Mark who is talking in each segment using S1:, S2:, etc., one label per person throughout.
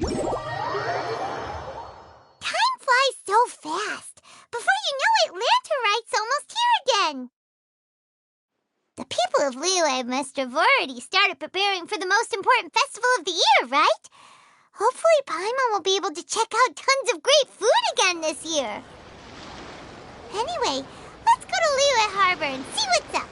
S1: Time flies so fast. Before you know it, Lanterite's almost here again. The people of Liyue must have already started preparing for the most important festival of the year, right? Hopefully Paimon will be able to check out tons of great food again this year. Anyway, let's go to Liyue Harbor and see what's up.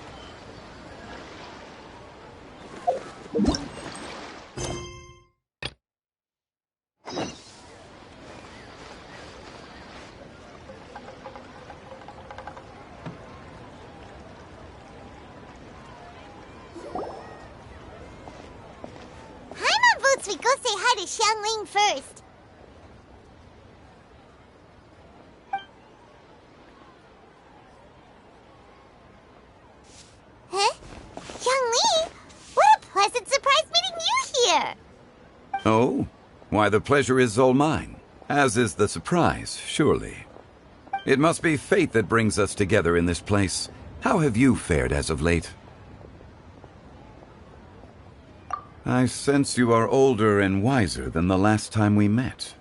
S1: Paimon votes we go say hi to Xiangling first. Huh? Xiangling? What a pleasant surprise meeting you here!
S2: Oh? Why, the pleasure is all mine. As is the surprise, surely. It must be fate that brings us together in this place. How have you fared as of late? I sense you are older and wiser than the last time we met.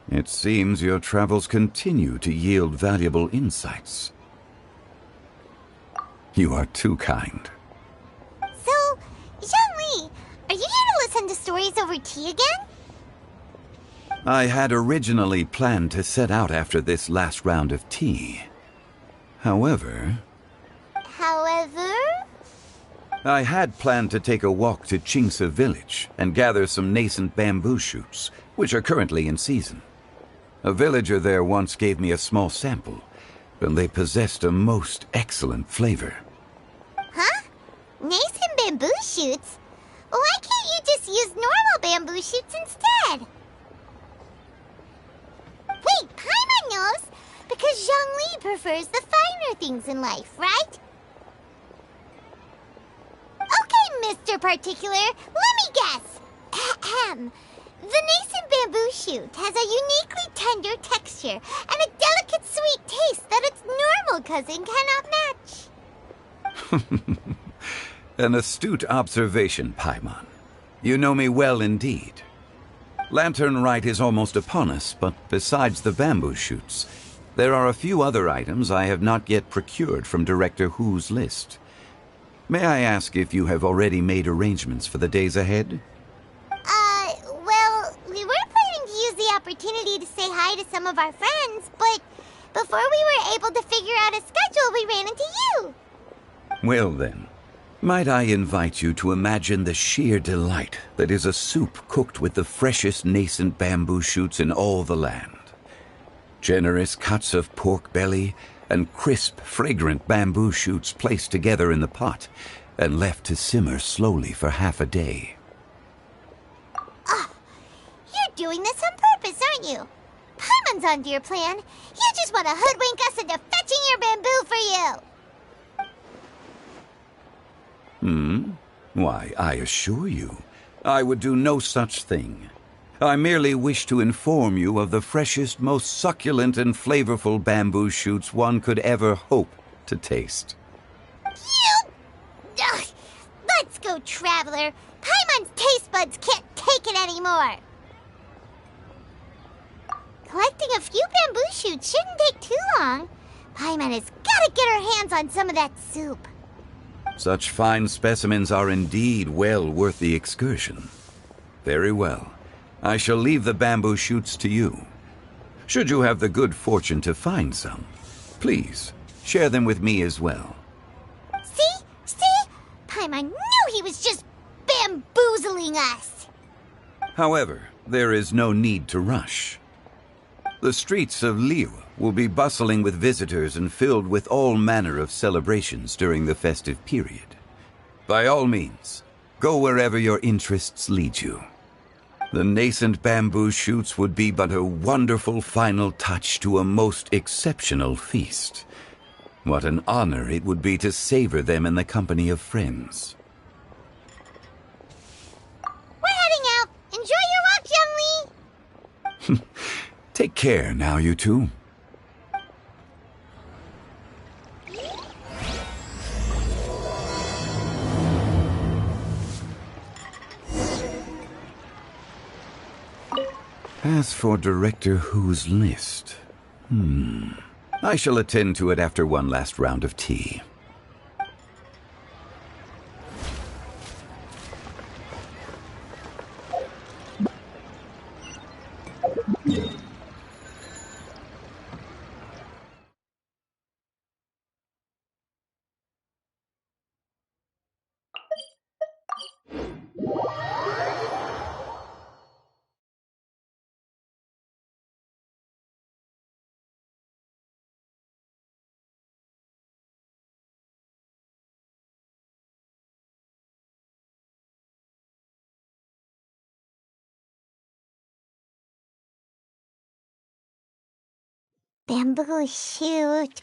S2: It seems your travels continue to yield valuable insights. You are too kind.
S1: So, Xiangli, are you here to listen to stories over tea again?
S2: I had originally planned to set out after this last round of tea. However, I had planned to take a walk to Chimes village and gather some nascent bamboo shoots, which are currently in season. A villager there once gave me a small sample, and they possessed a most excellent flavor.
S1: Huh? Nascent bamboo shoots? Why can't you just use normal bamboo shoots instead? Wait, Paimon knows! Because Zhongli prefers the finer things in life, right? Okay, Mr. Particular, let me guess. Ahem. The nascent bamboo shoot has a uniquely tender texture and a delicate sweet taste that its normal cousin cannot match.
S2: An astute observation, Paimon. You know me well indeed. Lantern Rite is almost upon us, but besides the bamboo shoots, there are a few other items I have not yet procured from Director Hu's list. May I ask if you have already made arrangements for the days ahead?
S1: Well, we were planning to use the opportunity to say hi to some of our friends, but before we were able to figure out a schedule, we ran into you.
S2: Well then, might I invite you to imagine the sheer delight that is a soup cooked with the freshest nascent bamboo shoots in all the land. Generous cuts of pork belly and crisp, fragrant bamboo shoots placed together in the pot and left to simmer slowly for half a day.
S1: You're doing this on purpose, aren't you? Paimon's onto your plan. You just want to hoodwink us into fetching your bamboo for you.
S2: Why, I assure you, I would do no such thing. I merely wish to inform you of the freshest, most succulent and flavorful bamboo shoots one could ever hope to taste.
S1: Ugh. Let's go, Traveler. Paimon's taste buds can't take it anymore. Collecting a few bamboo shoots shouldn't take too long. Paimon has got to get her hands on some of that soup.
S2: Such fine specimens are indeed well worth the excursion. Very well. I shall leave the bamboo shoots to you. Should you have the good fortune to find some, please share them with me as well.
S1: See? Paimon knew he was just bamboozling us.
S2: However, there is no need to rush. The streets of Liyue will be bustling with visitors and filled with all manner of celebrations during the festive period. By all means, go wherever your interests lead you. The nascent bamboo shoots would be but a wonderful final touch to a most exceptional feast. What an honor it would be to savor them in the company of friends.
S1: We're heading out. Enjoy your walk, Youngli.
S2: Take care now, you two. As for Director Who's list, I shall attend to it after one last round of tea.
S1: Bamboo shoot,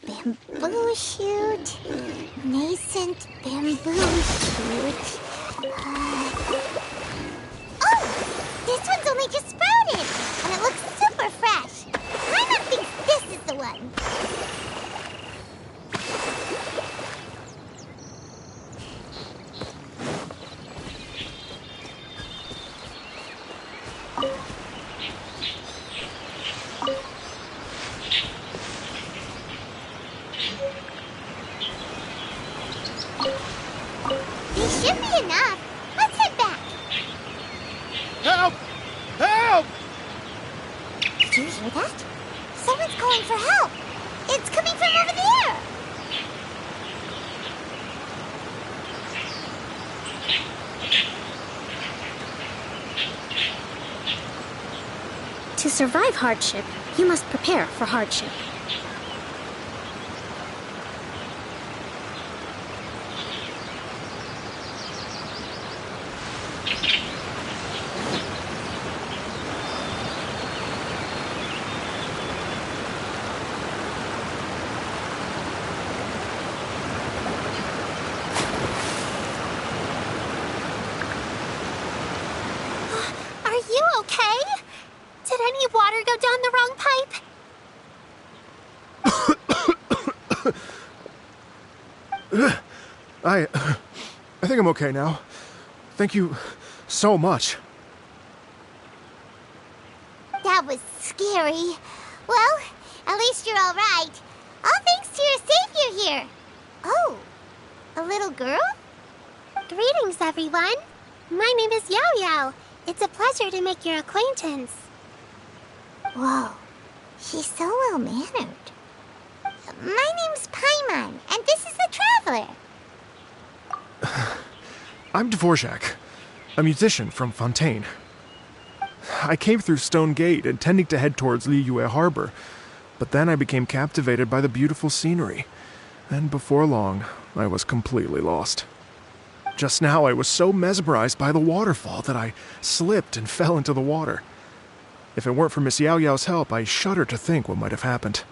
S1: nascent bamboo shoot. Oh! This one's only just sprouted, and it looks super fresh. Paimon thinks this is the one. These should be enough. Let's head back.
S3: Help! Help!
S1: Did you hear that? Someone's calling for help. It's coming from over there.
S4: To survive hardship, you must prepare for hardship.
S1: Are you okay? Did any water go down the wrong pipe?
S3: I think I'm okay now. Thank you so much.
S1: That was scary. Well, at least you're all right. All thanks to your savior here. Oh, a little girl? Greetings, everyone. My name is Yao Yao. It's a pleasure to make your acquaintance. Whoa, she's so well-mannered. My name's Paimon, and this is the Traveler.
S3: I'm Dvorak, a musician from Fontaine. I came through Stone Gate intending to head towards Liyue Harbor, but then I became captivated by the beautiful scenery, and before long, I was completely lost. Just now, I was so mesmerized by the waterfall that I slipped and fell into the water. If it weren't for Miss Yao Yao's help, I shudder to think what might have happened.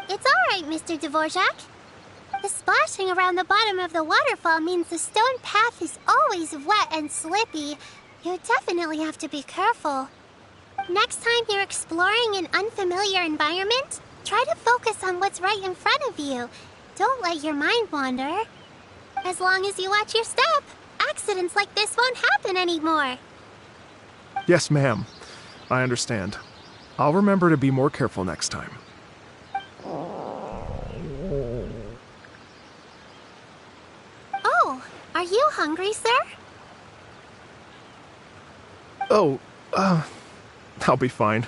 S1: It's all right, Mr. Dvorak. The splashing around the bottom of the waterfall means the stone path is always wet and slippy. You definitely have to be careful. Next time you're exploring an unfamiliar environment, try to focus on what's right in front of you. Don't let your mind wander. As long as you watch your step, accidents like this won't happen anymore.
S3: Yes, ma'am. I understand. I'll remember to be more careful next time.
S1: Oh, are you hungry, sir?
S3: Oh, I'll be fine.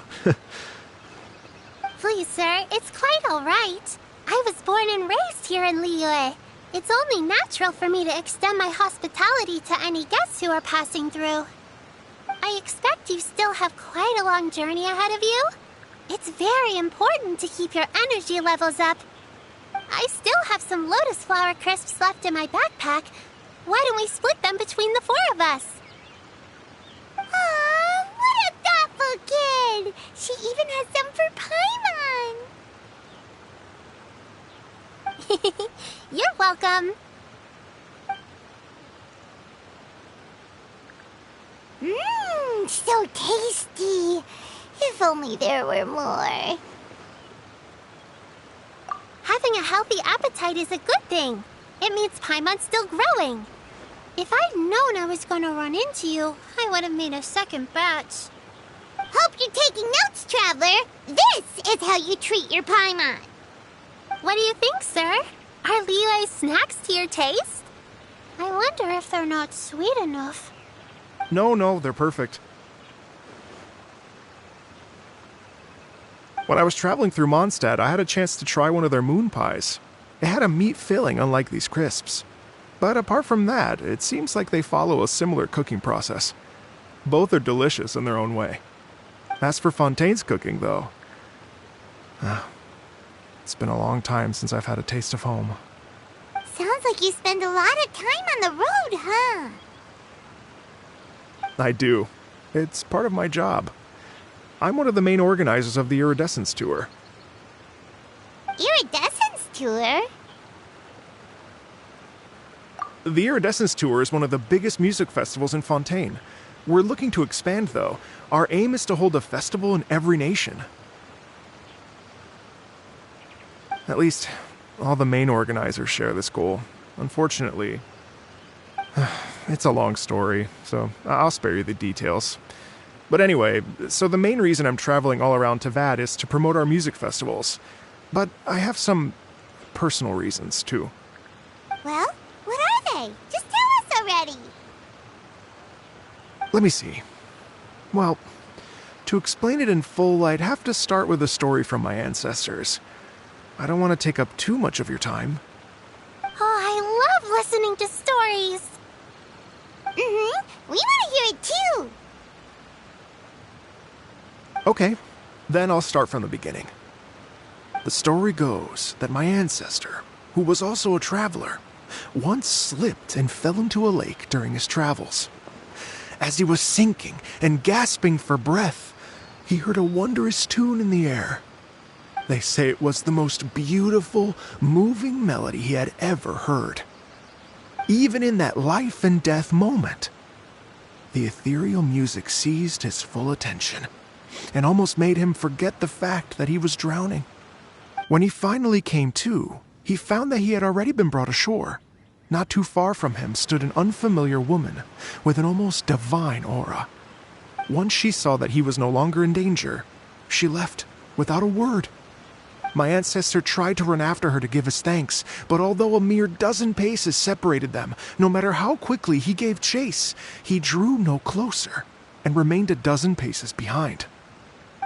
S1: Please, sir, it's quite all right. I was born and raised here in Liyue. It's only natural for me to extend my hospitality to any guests who are passing through. I expect you still have quite a long journey ahead of you. It's very important to keep your energy levels up. I still have some lotus flower crisps left in my backpack. Why don't we split them between the four of us? Aw, what a thoughtful kid! She even has some for Paimon! You're welcome. Mmm, so tasty. If only there were more. Having a healthy appetite is a good thing. It means Paimon's still growing. If I'd known I was going to run into you, I would have made a second batch. Hope you're taking notes, Traveler. This is how you treat your Paimon.
S4: What do you think, sir? Are Liyue's snacks to your taste? I wonder if they're not sweet enough.
S3: No, they're perfect. When I was traveling through Mondstadt, I had a chance to try one of their moon pies. It had a meat filling, unlike these crisps. But apart from that, it seems like they follow a similar cooking process. Both are delicious in their own way. As for Fontaine's cooking, though, it's been a long time since I've had a taste of home.
S1: Sounds like you spend a lot of time on the road, huh?
S3: I do. It's part of my job. I'm one of the main organizers of the Iridescence Tour.
S1: Iridescence Tour?
S3: The Iridescence Tour is one of the biggest music festivals in Fontaine. We're looking to expand, though. Our aim is to hold a festival in every nation. At least, all the main organizers share this goal. Unfortunately, it's a long story, so I'll spare you the details. But anyway, so the main reason I'm traveling all around Tavad is to promote our music festivals. But I have some personal reasons, too.
S1: Well, what are they? Just tell us already.
S3: Let me see. Well, to explain it in full, I'd have to start with a story from my ancestors. I don't want to take up too much of your time.
S4: Oh, I love listening to stories.
S1: We want to hear it too.
S3: Okay, then I'll start from the beginning. The story goes that my ancestor, who was also a traveler, once slipped and fell into a lake during his travels. As he was sinking and gasping for breath, he heard a wondrous tune in the air. They say it was the most beautiful, moving melody he had ever heard. Even in that life and death moment, the ethereal music seized his full attention and almost made him forget the fact that he was drowning. When he finally came to, he found that he had already been brought ashore. Not too far from him stood an unfamiliar woman with an almost divine aura. Once she saw that he was no longer in danger, she left without a word. My ancestor tried to run after her to give his thanks, but although a mere dozen paces separated them, no matter how quickly he gave chase, he drew no closer and remained a dozen paces behind.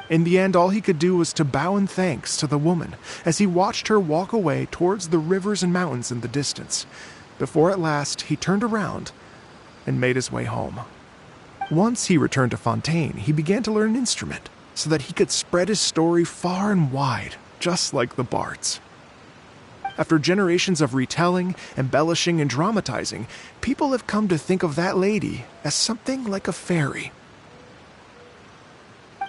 S3: In the end, all he could do was to bow in thanks to the woman as he watched her walk away towards the rivers and mountains in the distance, before at last he turned around and made his way home. Once he returned to Fontaine, he began to learn an instrument so that he could spread his story far and wide, just like the bards. After generations of retelling, embellishing, and dramatizing, people have come to think of that lady as something like a fairy.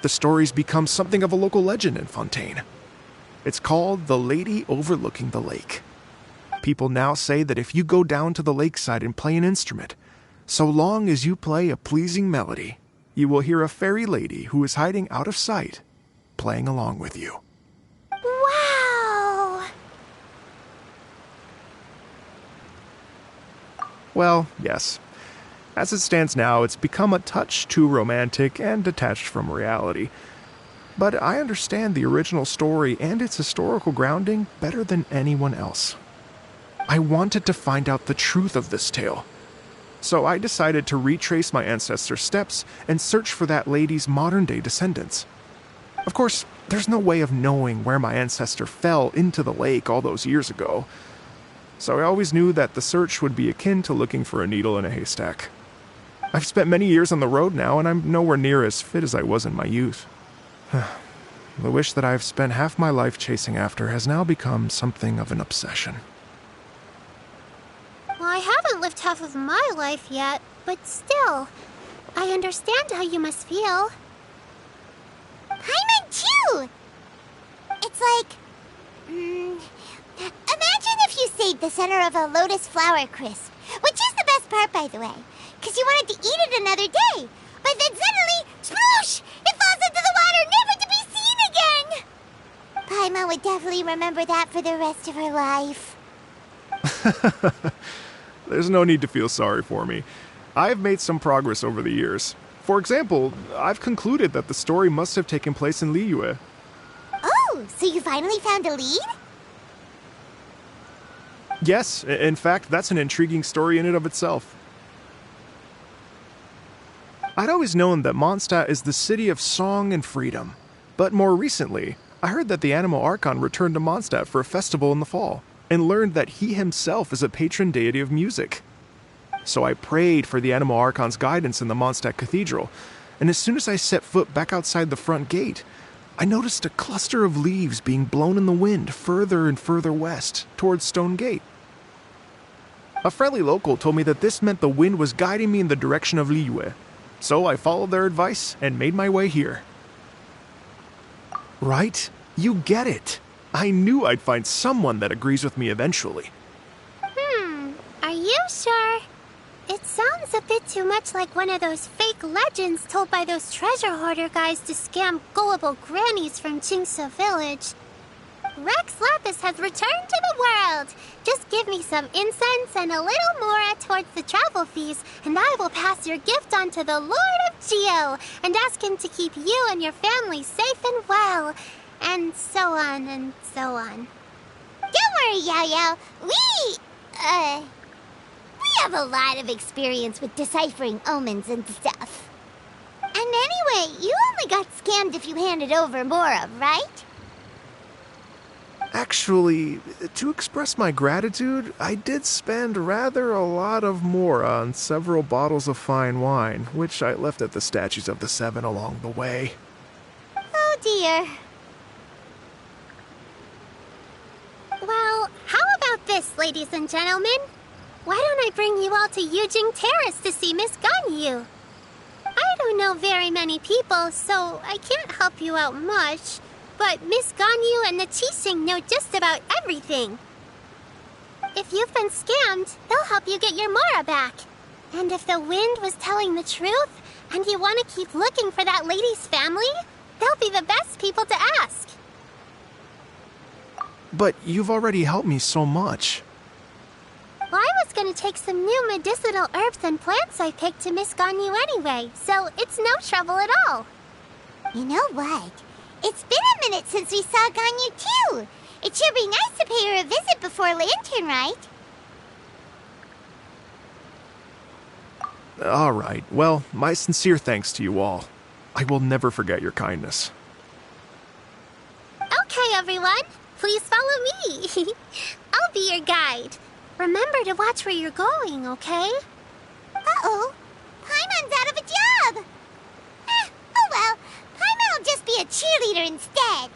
S3: The story's become something of a local legend in Fontaine. It's called the Lady Overlooking the Lake. People now say that if you go down to the lakeside and play an instrument, so long as you play a pleasing melody, you will hear a fairy lady who is hiding out of sight, playing along with you.
S1: Wow!
S3: Well, yes. As it stands now, it's become a touch too romantic and detached from reality. But I understand the original story and its historical grounding better than anyone else. I wanted to find out the truth of this tale. So I decided to retrace my ancestors' steps and search for that lady's modern-day descendants. Of course, there's no way of knowing where my ancestor fell into the lake all those years ago. So I always knew that the search would be akin to looking for a needle in a haystack. I've spent many years on the road now, and I'm nowhere near as fit as I was in my youth. The wish that I've spent half my life chasing after has now become something of an obsession.
S4: Well, I haven't lived half of my life yet, but still, I understand how you must feel.
S1: Paimon too! It's like... imagine if you saved the center of a lotus flower crisp, which is the best part, by the way, because you wanted to eat it another day, but then suddenly, sploosh! It falls into the water, never to be seen again! Paimon would definitely remember that for the rest of her life.
S3: There's no need to feel sorry for me. I've made some progress over the years. For example, I've concluded that the story must have taken place in Liyue.
S1: Oh, so you finally found a lead?
S3: Yes, in fact, that's an intriguing story in and of itself. I'd always known that Mondstadt is the city of song and freedom, but more recently, I heard that the Animal Archon returned to Mondstadt for a festival in the fall, and learned that he himself is a patron deity of music. So I prayed for the Animal Archon's guidance in the Mondstadt Cathedral, and as soon as I set foot back outside the front gate, I noticed a cluster of leaves being blown in the wind further and further west, towards Stone Gate. A friendly local told me that this meant the wind was guiding me in the direction of Liyue, so I followed their advice and made my way here. Right? You get it. I knew I'd find someone that agrees with me eventually.
S4: Are you sure? It sounds a bit too much like one of those fake legends told by those treasure hoarder guys to scam gullible grannies from Chingsa Village. Rex Lapis has returned to the world. Just give me some incense and a little more towards the travel fees, and I will pass your gift on to the Lord of Geo and ask him to keep you and your family safe and well, and so on and so on.
S1: Don't worry, Yao Yao. We have a lot of experience with deciphering omens and stuff. And anyway, you only got scammed if you handed over Mora, right?
S3: Actually, to express my gratitude, I did spend rather a lot of Mora on several bottles of fine wine, which I left at the Statues of the Seven along the way.
S1: Oh dear.
S4: Well, how about this, ladies and gentlemen? Why don't I bring you all to Yujing Terrace to see Miss Ganyu? I don't know very many people, so I can't help you out much. But Miss Ganyu and the Qixing know just about everything. If you've been scammed, they'll help you get your Mora back. And if the wind was telling the truth, and you want to keep looking for that lady's family, they'll be the best people to ask.
S3: But you've already helped me so much.
S4: Well, I was going to take some new medicinal herbs and plants I picked to Miss Ganyu anyway, so it's no trouble at all.
S1: You know what? It's been a minute since we saw Ganyu too. It should be nice to pay her a visit before Lantern, right?
S3: All right. Well, my sincere thanks to you all. I will never forget your kindness.
S4: Okay, everyone. Please follow me. I'll be your guide. Remember to watch where you're going, okay?
S1: Uh-oh. Paimon's out of a job. Oh well. Paimon will just be a cheerleader instead.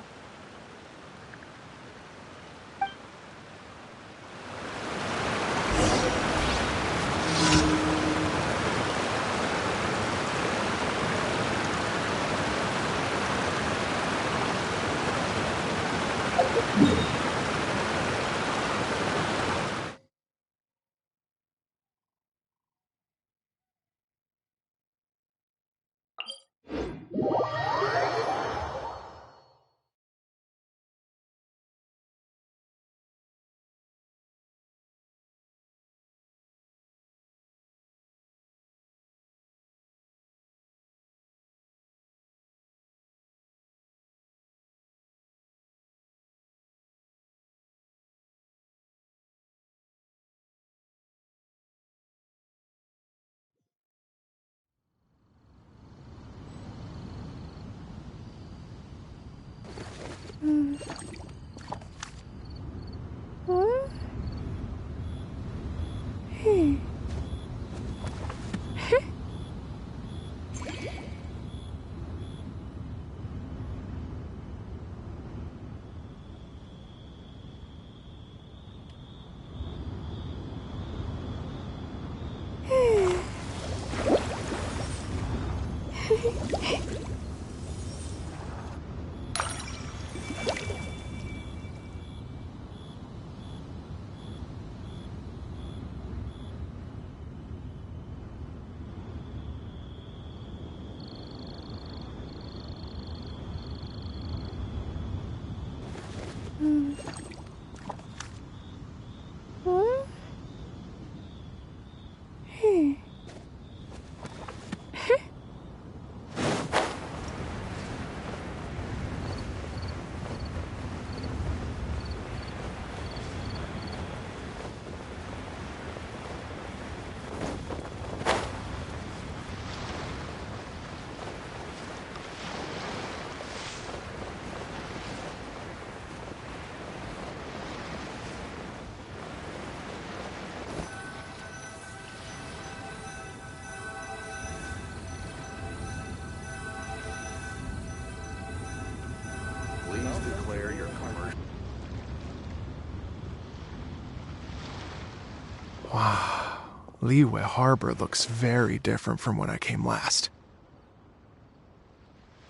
S3: Liyue Harbor looks very different from when I came last.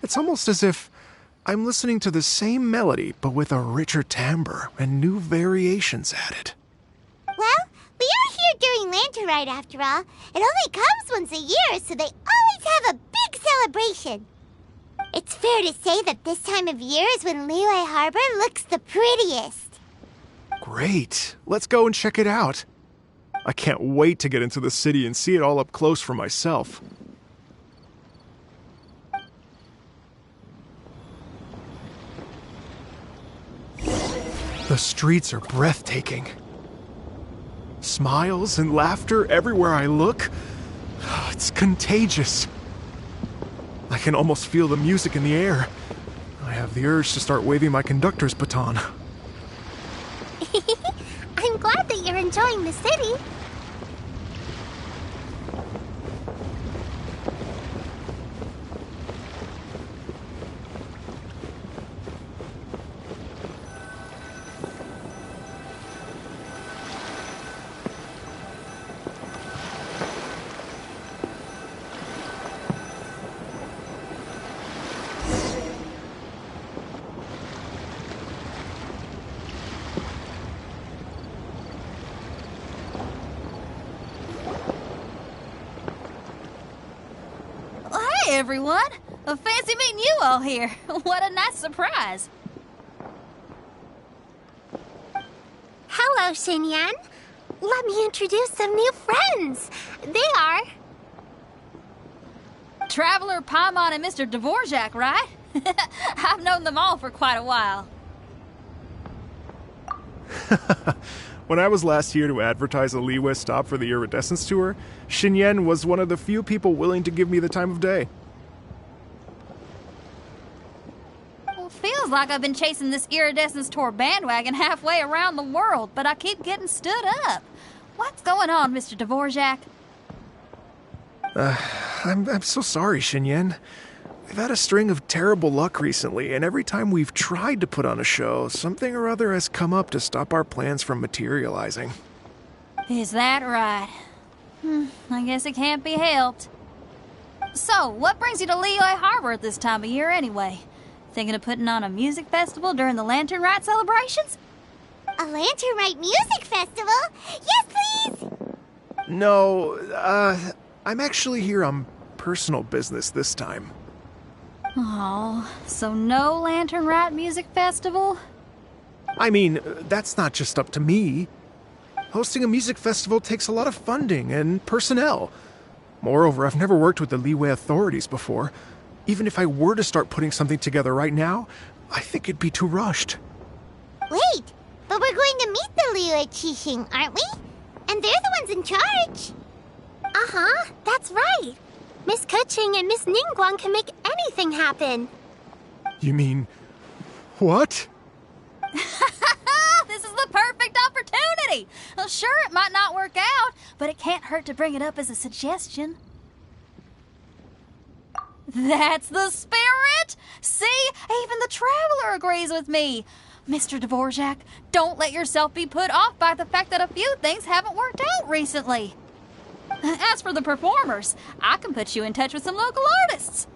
S3: It's almost as if I'm listening to the same melody, but with a richer timbre and new variations added.
S1: Well, we are here during Lantern Rite after all. It only comes once a year, so they always have a big celebration. It's fair to say that this time of year is when Liyue Harbor looks the prettiest.
S3: Great. Let's go and check it out. I can't wait to get into the city and see it all up close for myself. The streets are breathtaking. Smiles and laughter everywhere I look. It's contagious. I can almost feel the music in the air. I have the urge to start waving my conductor's baton.
S4: I'm glad that you're enjoying the city.
S5: Hey everyone! Fancy meeting you all here. What a nice surprise.
S4: Hello, Xinyan. Let me introduce some new friends. They are...
S5: Traveler, Paimon, and Mr. Dvorak, right? I've known them all for quite a while.
S3: When I was last here to advertise a Liyue stop for the Iridescence Tour, Xinyan was one of the few people willing to give me the time of day.
S5: Well, feels like I've been chasing this Iridescence Tour bandwagon halfway around the world, but I keep getting stood up. What's going on, Mr. Dvorak?
S3: I'm so sorry, Xinyan. We've had a string of terrible luck recently, and every time we've tried to put on a show, something or other has come up to stop our plans from materializing.
S5: Is that right? I guess it can't be helped. So, what brings you to Liyue Harbor at this time of year anyway? Thinking of putting on a music festival during the Lantern Rite celebrations?
S1: A Lantern Rite music festival? Yes, please!
S3: No, I'm actually here on personal business this time.
S5: Oh, so no Lantern Rite music festival?
S3: I mean, that's not just up to me. Hosting a music festival takes a lot of funding and personnel. Moreover, I've never worked with the Liyue authorities before. Even if I were to start putting something together right now, I think it'd be too rushed.
S1: Wait, but we're going to meet the Liyue Qixing, aren't we? And they're the ones in charge.
S4: Uh-huh, that's right. Miss Keqing and Miss Ningguang can make anything happen.
S3: You mean... what?
S5: This is the perfect opportunity! Well, sure, it might not work out, but it can't hurt to bring it up as a suggestion. That's the spirit! See, even the Traveler agrees with me. Mr. Dvorak, don't let yourself be put off by the fact that a few things haven't worked out recently. As for the performers, I can put you in touch with some local artists.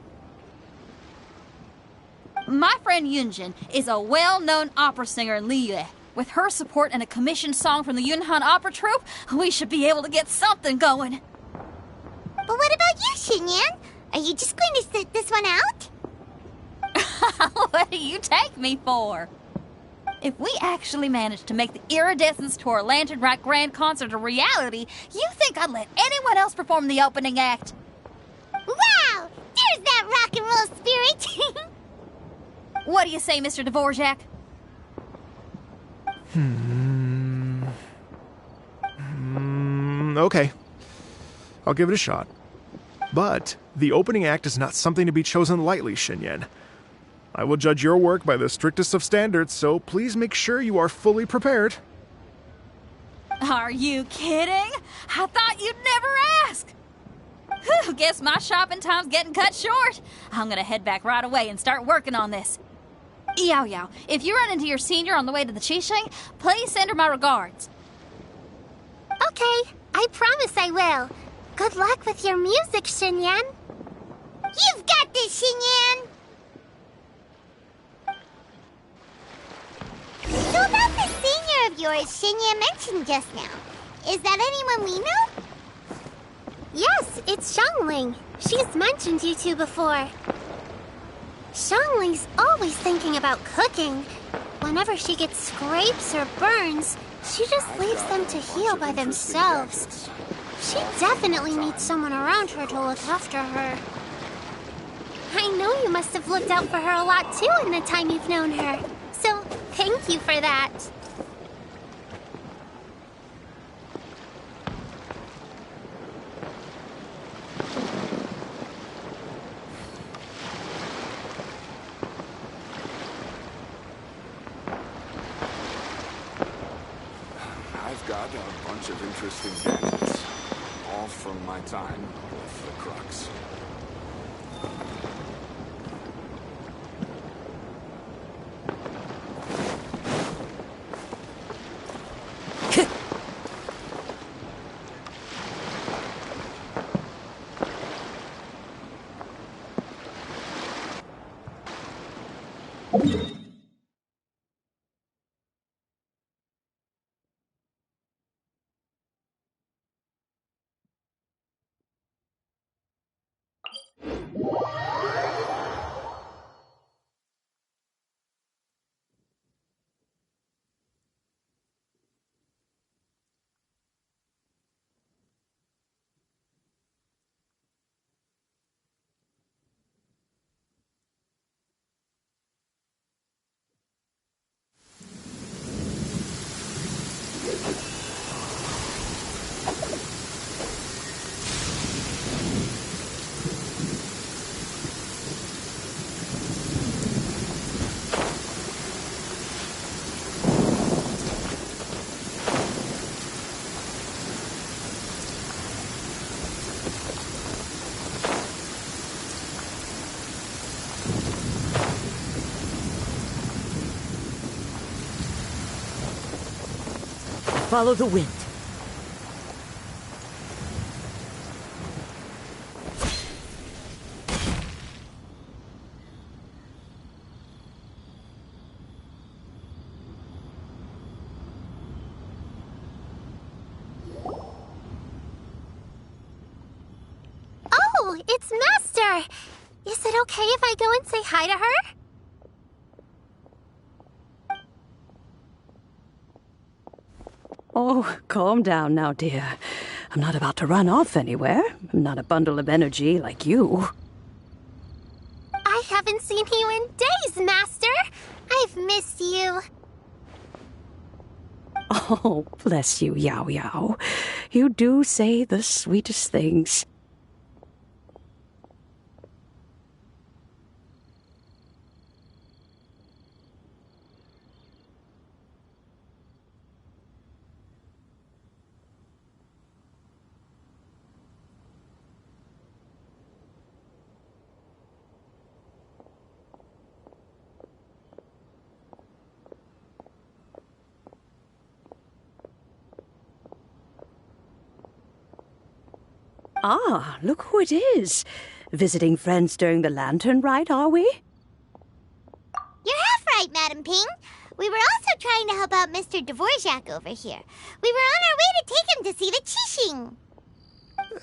S5: My friend Yunjin is a well-known opera singer in Liyue. With her support and a commissioned song from the Yunhan Opera Troupe, we should be able to get something going.
S1: But what about you, Xinyan? Are you just going to sit this one out?
S5: What do you take me for? If we actually manage to make the Iridescence Tour Lantern Rite Grand Concert a reality, you think I'd let anyone else perform the opening act?
S1: Wow! There's that rock and roll spirit!
S5: What do you say, Mr. Dvorak?
S3: Okay. I'll give it a shot. But the opening act is not something to be chosen lightly, Xinyan. I will judge your work by the strictest of standards, so please make sure you are fully prepared.
S5: Are you kidding? I thought you'd never ask. Whew, guess my shopping time's getting cut short. I'm gonna head back right away and start working on this. Yao Yao, if you run into your senior on the way to the Qixing, please send her my regards.
S4: Okay, I promise I will. Good luck with your music, Xinyan.
S1: You've got this, Xinyan! So about the senior of yours Xinyan mentioned just now, is that anyone we know?
S4: Yes, it's Xiangling. She's mentioned you two before. Xiangling's always thinking about cooking. Whenever she gets scrapes or burns, she just leaves them to heal by themselves. She definitely needs someone around her to look after her. I know you must have looked out for her a lot too in the time you've known her. So, thank you for that.
S6: I've got a bunch of interesting gadgets, all from my time with the Crux.
S7: Follow the wind.
S4: Oh, it's Master! Is it okay if I go and say hi to her?
S7: Oh, calm down now, dear. I'm not about to run off anywhere. I'm not a bundle of energy like you.
S4: I haven't seen you in days, Master! I've missed you.
S7: Oh, bless you, Yao Yao. You do say the sweetest things. Ah, look who it is. Visiting friends during the lantern rite, are we?
S1: You're half right, Madam Ping. We were also trying to help out Mr. Dvorak over here. We were on our way to take him to see the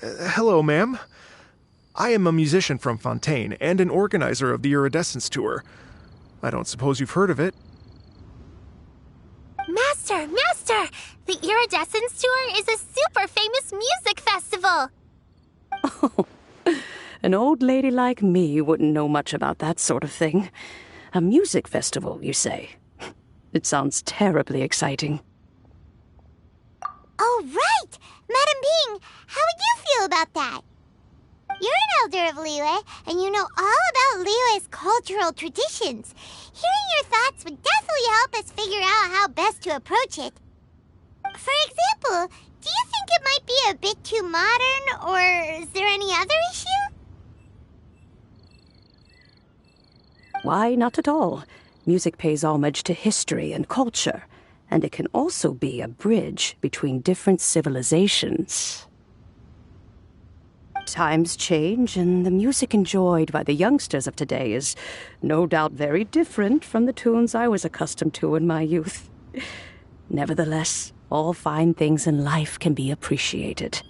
S1: Qixing.
S3: Hello, ma'am. I am a musician from Fontaine and an organizer of the Iridescence Tour. I don't suppose you've heard of it.
S4: Master! Master! The Iridescence Tour is a super famous music festival!
S7: Oh, an old lady like me wouldn't know much about that sort of thing. A music festival, you say? It sounds terribly exciting.
S1: Oh, right! Madam Ping, how would you feel about that? You're an elder of Liyue, and you know all about Liyue's cultural traditions. Hearing your thoughts would definitely help us figure out how best to approach it. For example, do you think it might be a bit too modern, or is there any other issue?
S7: Why, not at all. Music pays homage to history and culture. And it can also be a bridge between different civilizations. Times change, and the music enjoyed by the youngsters of today is no doubt very different from the tunes I was accustomed to in my youth. Nevertheless, all fine things in life can be appreciated.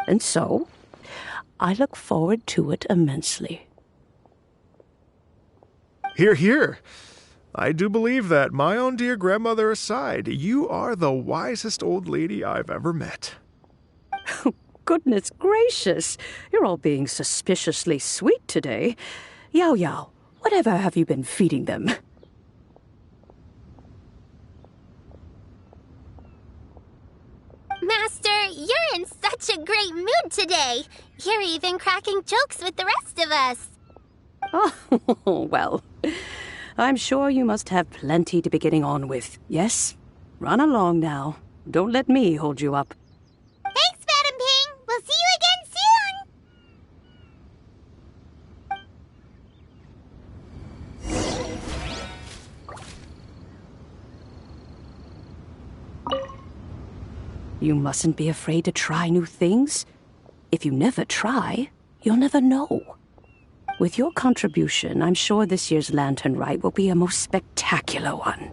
S7: And so, I look forward to it immensely.
S3: Hear, hear. I do believe that, my own dear grandmother aside, you are the wisest old lady I've ever met.
S7: Goodness gracious, you're all being suspiciously sweet today. Yao Yao, whatever have you been feeding them?
S4: Master, you're in such a great mood today. You're even cracking jokes with the rest of us.
S7: Oh, well, I'm sure you must have plenty to be getting on with. Yes? Run along now. Don't let me hold you up.
S1: Thanks, Madam Ping. We'll see you again soon.
S7: You mustn't be afraid to try new things. If you never try, you'll never know. With your contribution, I'm sure this year's lantern rite will be a most spectacular one.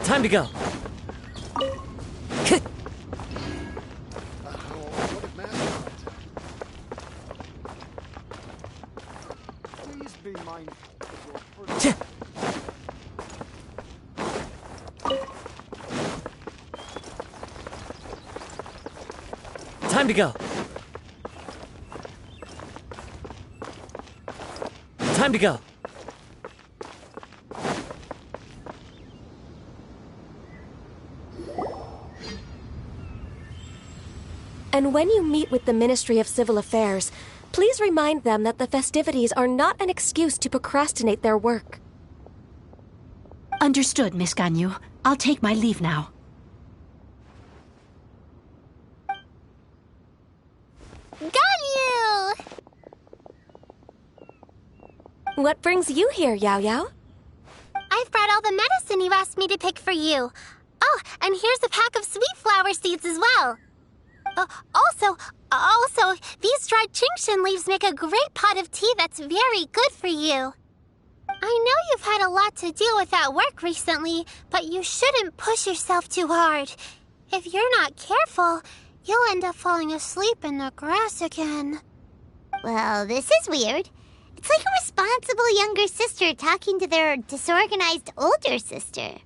S8: Time to go.
S6: Please be mindful of your
S8: Time to go. Time to go.
S9: And when you meet with the Ministry of Civil Affairs, please remind them that the festivities are not an excuse to procrastinate their work.
S10: Understood, Miss Ganyu. I'll take my leave now.
S4: Ganyu!
S9: What brings you here, Yao Yao?
S4: I've brought all the medicine you asked me to pick for you. Oh, and here's a pack of sweet flower seeds as well. Also, these dried Chingshan leaves make a great pot of tea that's very good for you. I know you've had a lot to deal with at work recently, but you shouldn't push yourself too hard. If you're not careful, you'll end up falling asleep in the grass again.
S1: Well, this is weird. It's like a responsible younger sister talking to their disorganized older sister.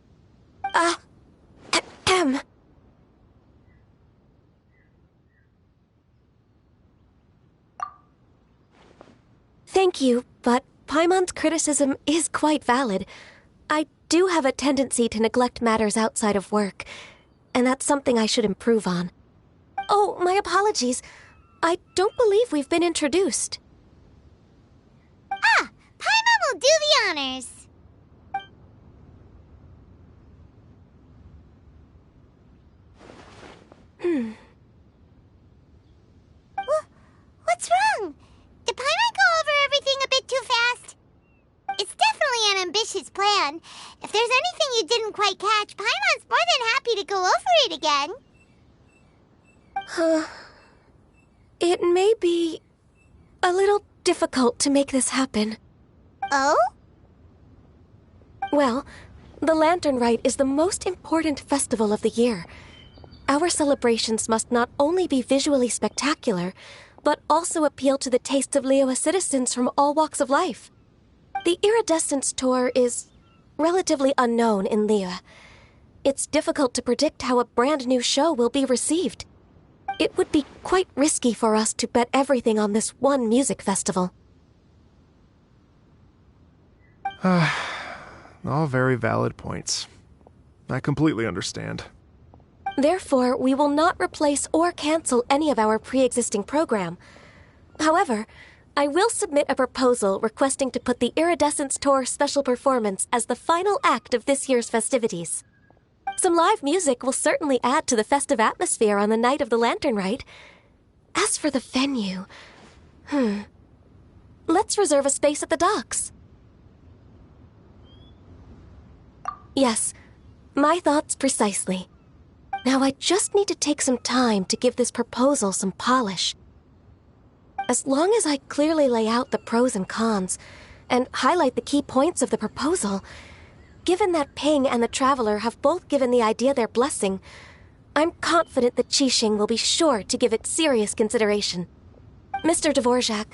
S9: Thank you, but Paimon's criticism is quite valid. I do have a tendency to neglect matters outside of work, and that's something I should improve on. Oh, my apologies. I don't believe we've been introduced.
S1: Ah, Paimon will do the honors. What's wrong? Did Paimon go over everything a bit too fast? It's definitely an ambitious plan. If there's anything you didn't quite catch, Paimon's more than happy to go over it again.
S9: It may be a little difficult to make this happen.
S1: Oh?
S9: Well, the Lantern Rite is the most important festival of the year. Our celebrations must not only be visually spectacular, but also appeal to the tastes of Liyue citizens from all walks of life. The Iridescence Tour is relatively unknown in Liyue. It's difficult to predict how a brand new show will be received. It would be quite risky for us to bet everything on this one music festival.
S3: All very valid points. I completely understand.
S9: Therefore, we will not replace or cancel any of our pre-existing program. However, I will submit a proposal requesting to put the Iridescence Tour special performance as the final act of this year's festivities. Some live music will certainly add to the festive atmosphere on the night of the Lantern Rite. As for the venue, let's reserve a space at the docks. Yes, my thoughts precisely. Now I just need to take some time to give this proposal some polish. As long as I clearly lay out the pros and cons, and highlight the key points of the proposal, given that Ping and the Traveler have both given the idea their blessing, I'm confident that Qixing will be sure to give it serious consideration. Mr. Dvorak,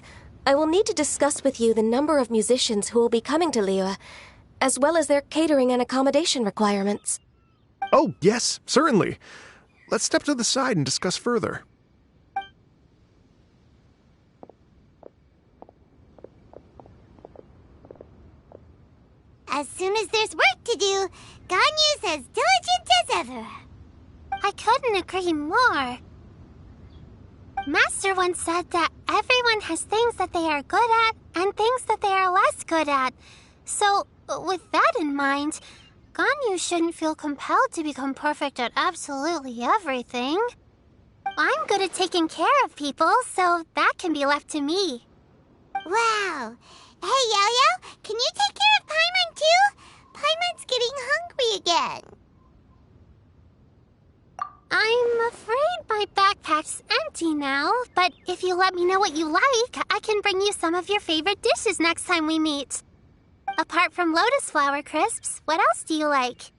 S9: I will need to discuss with you the number of musicians who will be coming to Liyue, as well as their catering and accommodation requirements.
S3: Oh, yes, certainly. Let's step to the side and discuss further.
S1: As soon as there's work to do, Ganyu's as diligent as ever.
S4: I couldn't agree more. Master once said that everyone has things that they are good at and things that they are less good at. So, with that in mind, Ganyu shouldn't feel compelled to become perfect at absolutely everything. I'm good at taking care of people, so that can be left to me.
S1: Wow. Hey, Yo-Yo, can you take care of Paimon too? Paimon's getting hungry again.
S4: I'm afraid my backpack's empty now, but if you let me know what you like, I can bring you some of your favorite dishes next time we meet. Apart from lotus flower crisps, what else do you like?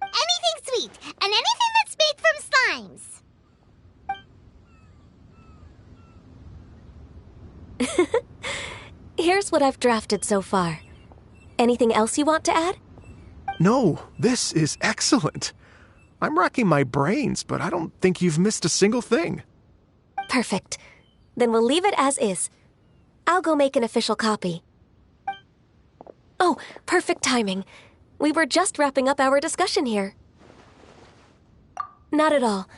S1: Anything sweet, and anything that's made from slimes.
S9: Here's what I've drafted so far. Anything else you want to add?
S3: No, this is excellent. I'm racking my brains, but I don't think you've missed a single thing.
S9: Perfect. Then we'll leave it as is. I'll go make an official copy. Oh, perfect timing. We were just wrapping up our discussion here. Not at all.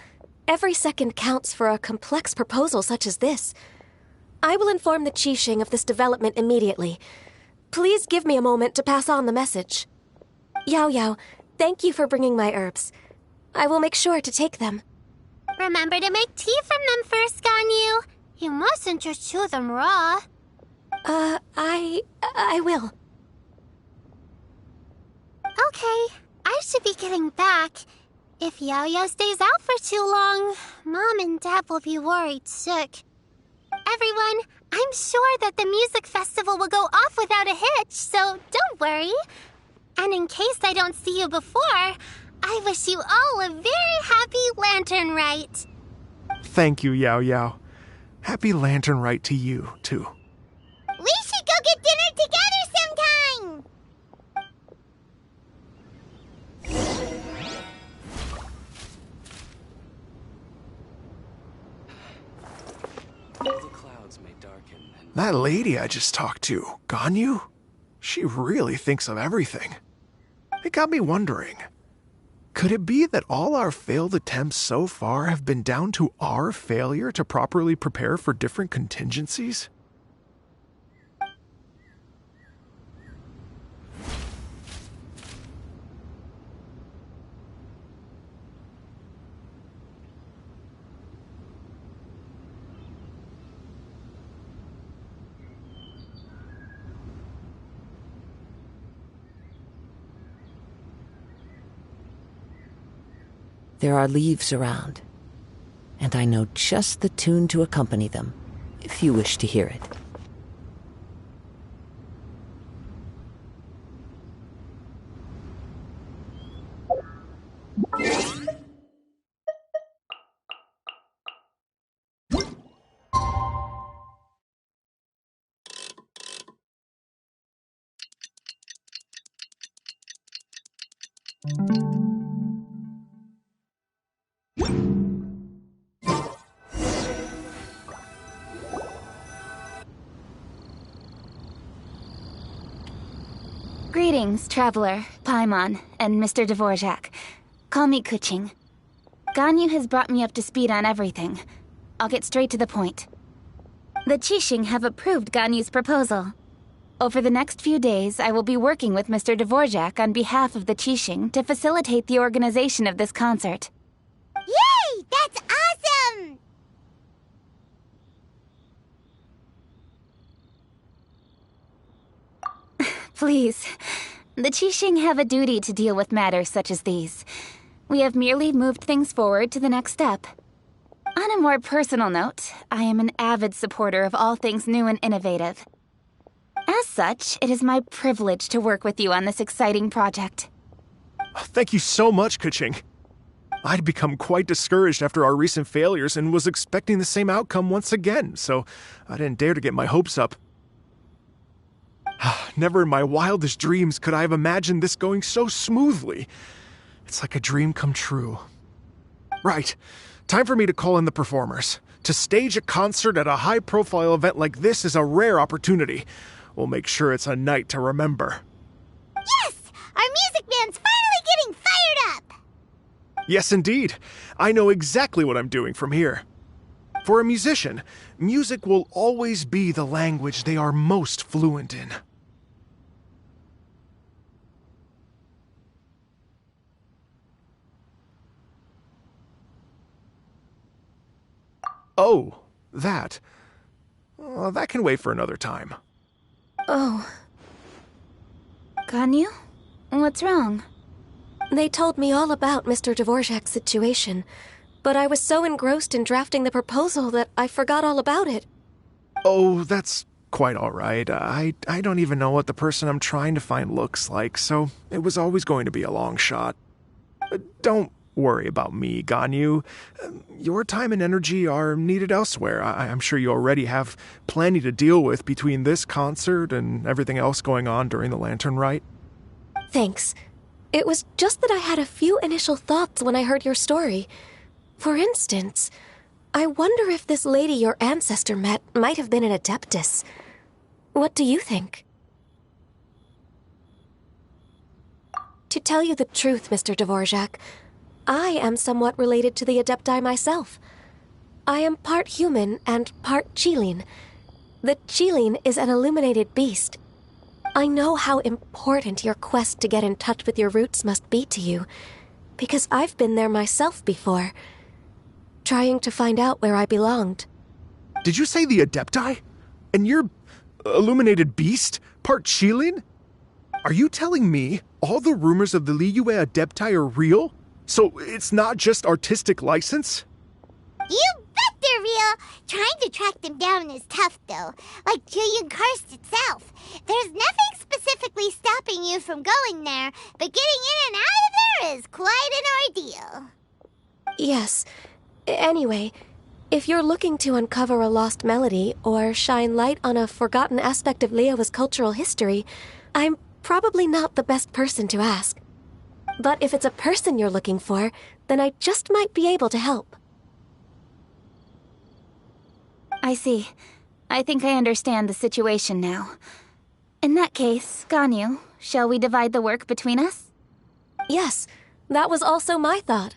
S9: Every second counts for a complex proposal such as this. I will inform the Qixing of this development immediately. Please give me a moment to pass on the message. Yao, thank you for bringing my herbs. I will make sure to take them.
S4: Remember to make tea from them first, Ganyu. You mustn't just chew them raw.
S9: I will.
S4: Okay, I should be getting back. If Yo-Yo stays out for too long, Mom and Dad will be worried sick. Everyone, I'm sure that the music festival will go off without a hitch, so don't worry. And in case I don't see you before, I wish you all a very happy Lantern Rite.
S3: Thank you, Yao. Happy Lantern Rite to you, too.
S1: We should go get dinner together sometime!
S8: The clouds may darken and...
S3: That lady I just talked to, Ganyu, she really thinks of everything. It got me wondering, could it be that all our failed attempts so far have been down to our failure to properly prepare for different contingencies?
S11: There are leaves around, and I know just the tune to accompany them, if you wish to hear it.
S12: Greetings, Traveler, Paimon, and Mr. Dvorak. Call me Kuching. Ganyu has brought me up to speed on everything. I'll get straight to the point. The Qixing have approved Ganyu's proposal. Over the next few days, I will be working with Mr. Dvorak on behalf of the Qixing to facilitate the organization of this concert.
S1: Yay! That's awesome!
S12: Please, the Qixing have a duty to deal with matters such as these. We have merely moved things forward to the next step. On a more personal note, I am an avid supporter of all things new and innovative. As such, it is my privilege to work with you on this exciting project.
S3: Thank you so much, Keqing. I'd become quite discouraged after our recent failures and was expecting the same outcome once again, so I didn't dare to get my hopes up. Never in my wildest dreams could I have imagined this going so smoothly. It's like a dream come true. Right. Time for me to call in the performers. To stage a concert at a high-profile event like this is a rare opportunity. We'll make sure it's a night to remember.
S1: Yes! Our music band's finally getting fired up!
S3: Yes, indeed. I know exactly what I'm doing from here. For a musician, music will always be the language they are most fluent in. Oh, that. That can wait for another time.
S9: Oh.
S12: Ganyu? What's wrong?
S9: They told me all about Mr. Dvorak's situation, but I was so engrossed in drafting the proposal that I forgot all about it.
S3: Oh, that's quite all right. I don't even know what the person I'm trying to find looks like, so it was always going to be a long shot. Don't worry about me, Ganyu. Your time and energy are needed elsewhere. I'm sure you already have plenty to deal with between this concert and everything else going on during the Lantern Rite.
S9: Thanks. It was just that I had a few initial thoughts when I heard your story. For instance, I wonder if this lady your ancestor met might have been an Adeptus. What do you think? To tell you the truth, Mr. Dvorak, I am somewhat related to the Adepti myself. I am part human and part Qilin. The Qilin is an illuminated beast. I know how important your quest to get in touch with your roots must be to you, because I've been there myself before, trying to find out where I belonged.
S3: Did you say the Adepti? And you're illuminated beast? Part Qilin? Are you telling me all the rumors of the Liyue Adepti are real? So it's not just artistic license?
S1: You bet they're real! Trying to track them down is tough, though. Like Julian Karst itself. There's nothing specifically stopping you from going there, but getting in and out of there is quite an ordeal.
S9: Yes. Anyway, if you're looking to uncover a lost melody or shine light on a forgotten aspect of Liyue's cultural history, I'm probably not the best person to ask. But if it's a person you're looking for, then I just might be able to help.
S12: I see. I think I understand the situation now. In that case, Ganyu, shall we divide the work between us?
S9: Yes, that was also my thought.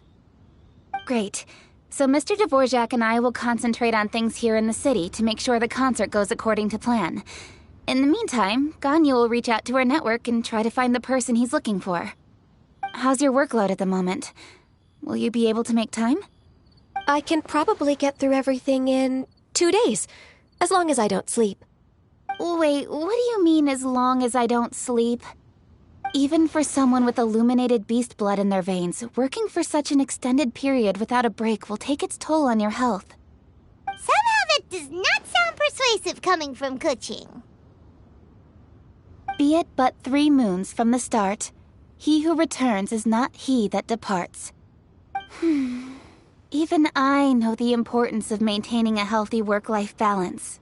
S12: Great. So Mr. Dvorak and I will concentrate on things here in the city to make sure the concert goes according to plan. In the meantime, Ganyu will reach out to our network and try to find the person he's looking for. How's your workload at the moment? Will you be able to make time?
S9: I can probably get through everything in 2 days, as long as I don't sleep.
S12: Wait, what do you mean as long as I don't sleep? Even for someone with illuminated beast blood in their veins, working for such an extended period without a break will take its toll on your health.
S1: Somehow that does not sound persuasive coming from Keqing.
S12: Be it but 3 moons from the start, he who returns is not he that departs. Even I know the importance of maintaining a healthy work-life balance.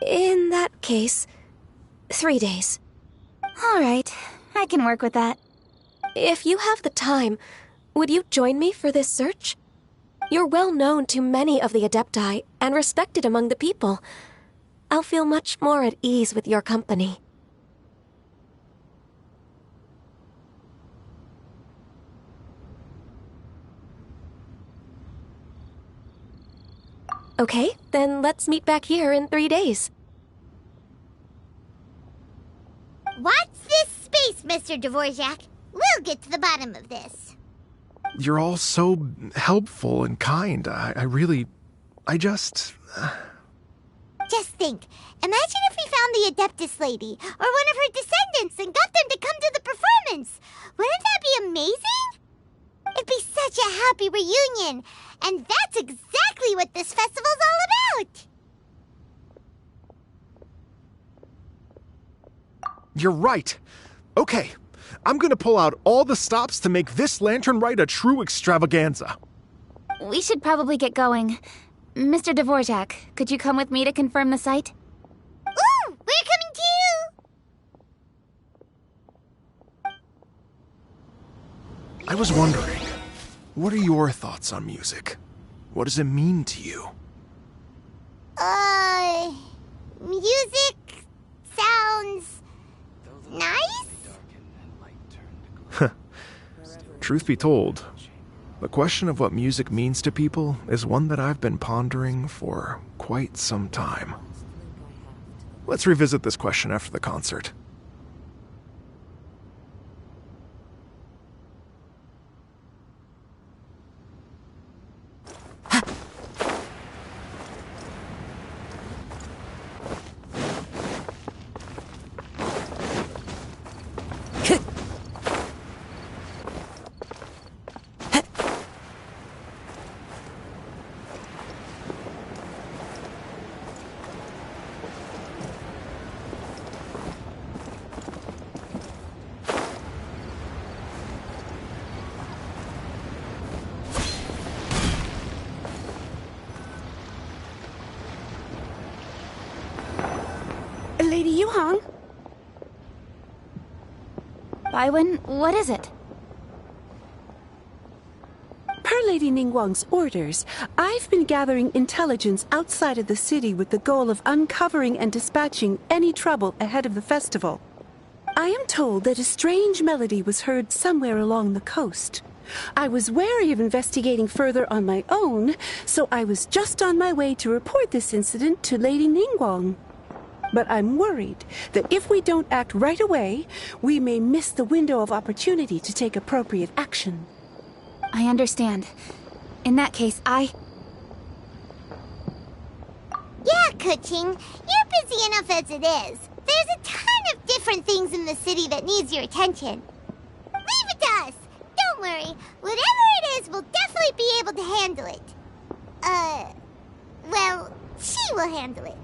S9: In that case, 3 days.
S12: All right, I can work with that.
S9: If you have the time, would you join me for this search? You're well known to many of the Adepti and respected among the people. I'll feel much more at ease with your company. Okay, then let's meet back here in 3 days.
S1: Watch this space, Mr. Dvorak. We'll get to the bottom of this.
S3: You're all so helpful and kind.
S1: Just think. Imagine if we found the Adeptus lady, or one of her descendants, and got them to come to the performance. Wouldn't that be amazing? It'd be such a happy reunion. And that's exactly what this festival's all about.
S3: You're right. Okay, I'm gonna pull out all the stops to make this lantern ride a true extravaganza.
S12: We should probably get going. Mr. Dvorak, could you come with me to confirm the site?
S1: Ooh, we're coming too!
S3: I was wondering, what are your thoughts on music? What does it mean to you?
S1: Music sounds nice?
S3: Truth be told, the question of what music means to people is one that I've been pondering for quite some time. Let's revisit this question after the concert.
S10: Lady Yuhang?
S12: Baiwen, what is it?
S10: Per Lady Ningguang's orders, I've been gathering intelligence outside of the city with the goal of uncovering and dispatching any trouble ahead of the festival. I am told that a strange melody was heard somewhere along the coast. I was wary of investigating further on my own, so I was just on my way to report this incident to Lady Ningguang. But I'm worried that if we don't act right away, we may miss the window of opportunity to take appropriate action.
S12: I understand. In that case,
S1: Yeah, Kuching, you're busy enough as it is. There's a ton of different things in the city that needs your attention. Leave it to us. Don't worry. Whatever it is, we'll definitely be able to handle it. Well, she will handle it.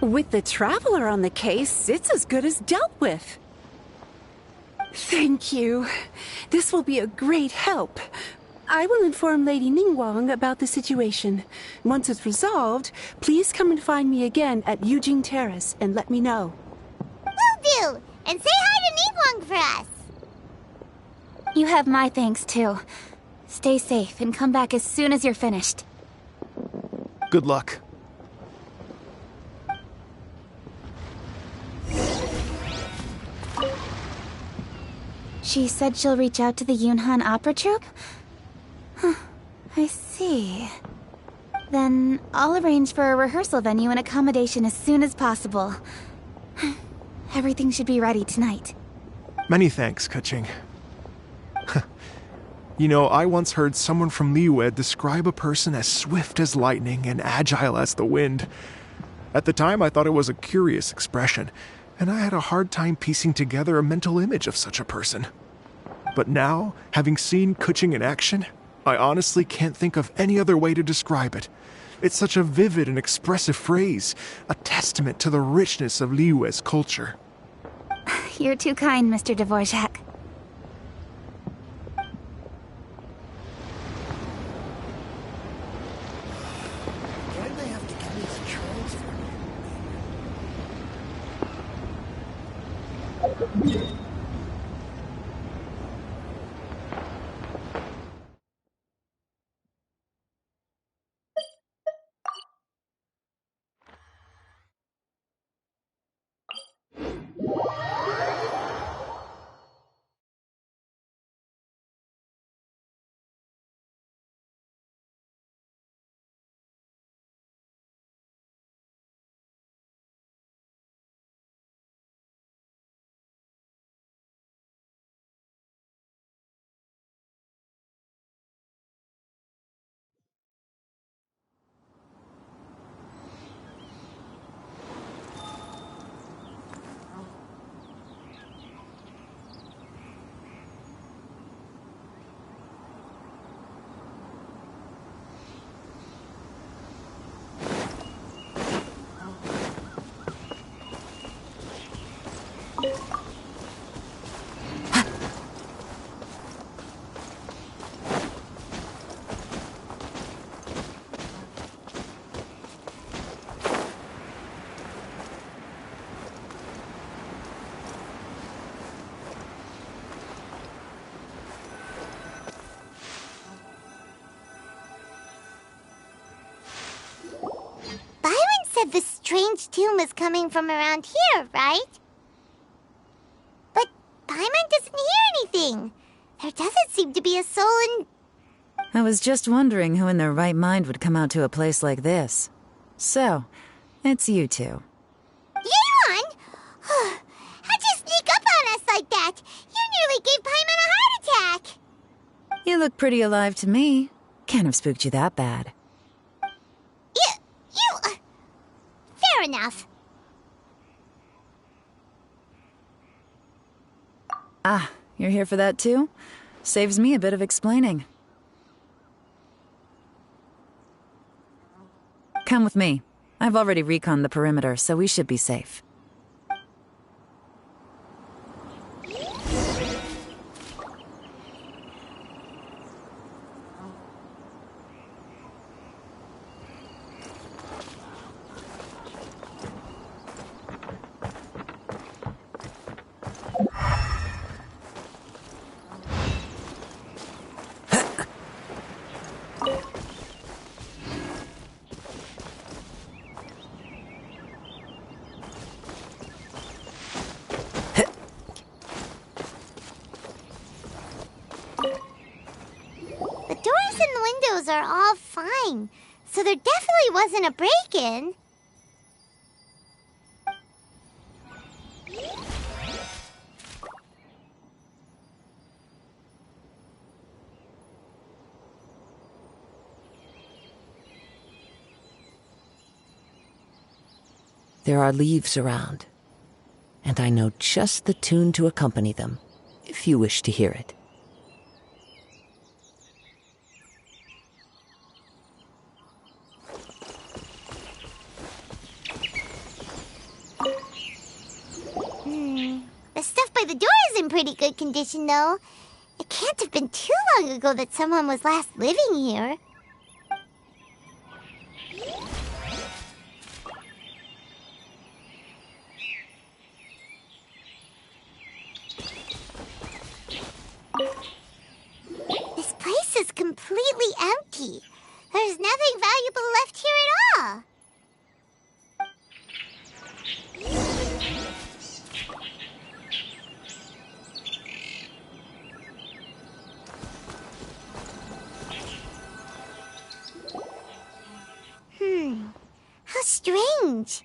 S10: With the Traveler on the case, it's as good as dealt with. Thank you. This will be a great help. I will inform Lady Ningguang about the situation. Once it's resolved, please come and find me again at Yujing Terrace and let me know.
S1: Will do! And say hi to Ningguang for us!
S12: you have my thanks too. Stay safe and come back as soon as you're finished.
S3: Good luck.
S12: She said she'll reach out to the Yunhan Opera Troupe? Huh, I see. Then I'll arrange for a rehearsal venue and accommodation as soon as possible. Everything should be ready tonight.
S3: Many thanks, Kuching. You know, I once heard someone from Liyue describe a person as swift as lightning and agile as the wind. At the time, I thought it was a curious expression, and I had a hard time piecing together a mental image of such a person. But now, having seen Kuching in action, I honestly can't think of any other way to describe it. It's such a vivid and expressive phrase, a testament to the richness of Liyue's culture.
S12: You're too kind, Mr. Dvorak.
S1: said the strange tune was coming from around here, right? But Paimon doesn't hear anything. There doesn't seem to be a soul in...
S13: I was just wondering who in their right mind would come out to a place like this. So, it's you two.
S1: Yeon! How'd you sneak up on us like that? You nearly gave Paimon a heart attack!
S13: You look pretty alive to me. Can't have spooked you that bad.
S1: Fair enough.
S13: Ah, you're here for that too? Saves me a bit of explaining. Come with me. I've already reconned the perimeter, so we should be safe.
S1: Are all fine, so there definitely wasn't a break-in.
S11: There are leaves around, and I know just the tune to accompany them, if you wish to hear it.
S1: The stuff by the door is in pretty good condition, though. It can't have been too long ago that someone was last living here. This place is completely empty. There's nothing valuable left here at all. How strange.